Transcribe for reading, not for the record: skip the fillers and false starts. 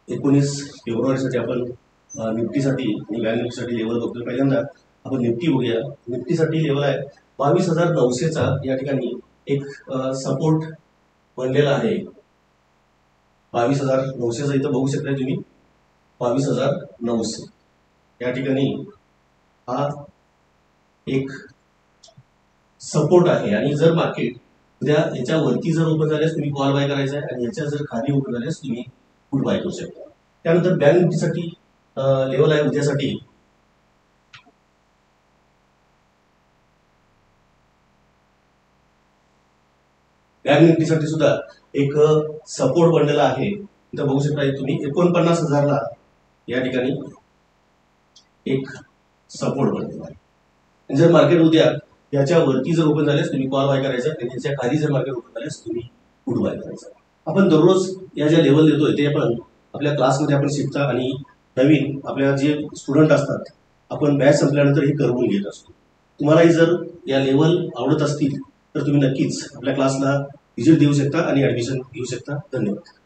19 फेब्रुवारीसाठी आपण निफ्टीसाठी आणि bank निफ्टीसाठी level बघतोय. पहिल्यांदा आपण निफ्टी बघूया. निफ्टीसाठी लेवल आहे 22,900चा या ठिकाणी एक सपोर्ट बनलेला आहे. 22,900चा इथं बघू शकता तुम्ही. 22,900 या ठिकाणी हा एक सपोर्ट आहे. आणि जर मार्केट उद्या याच्यावरती जर ओपन झाल्यास तुम्ही कॉल बाय करायचा आहे आणि याच्या जर खाली ओपन झाल्यास तुम्ही पुट बाय करू शकता. त्यानंतर बँक निफ्टीसाठी लेवल आहे उद्यासाठी बँक निफ्टीसाठी सुद्धा एक सपोर्ट बनलेला आहे. इथं बघू शकता तुम्ही 49,000ला या ठिकाणी एक सपोर्ट बनलेला आहे. जर मार्केट उद्या याच्यावरती जर ओपन झाल्यास तुम्ही कॉल बाय करायचा आणि याच्या खाली जर मार्केट ओपन झाल्यास तुम्ही पुट बाय करायचा. आपण दररोज या ज्या लेवल देतोय ते आपण आपल्या क्लासमध्ये आपण शिकता आणि नवीन आपल्या जे स्टुडंट असतात आपण बॅच संपल्यानंतर हे करून घेत असतो. तुम्हालाही जर या लेवल आवडत असतील तर तुम्ही नक्कीच आपल्या क्लासला व्हिजिट देऊ शकता आणि ऍडमिशन घेऊ शकता. धन्यवाद.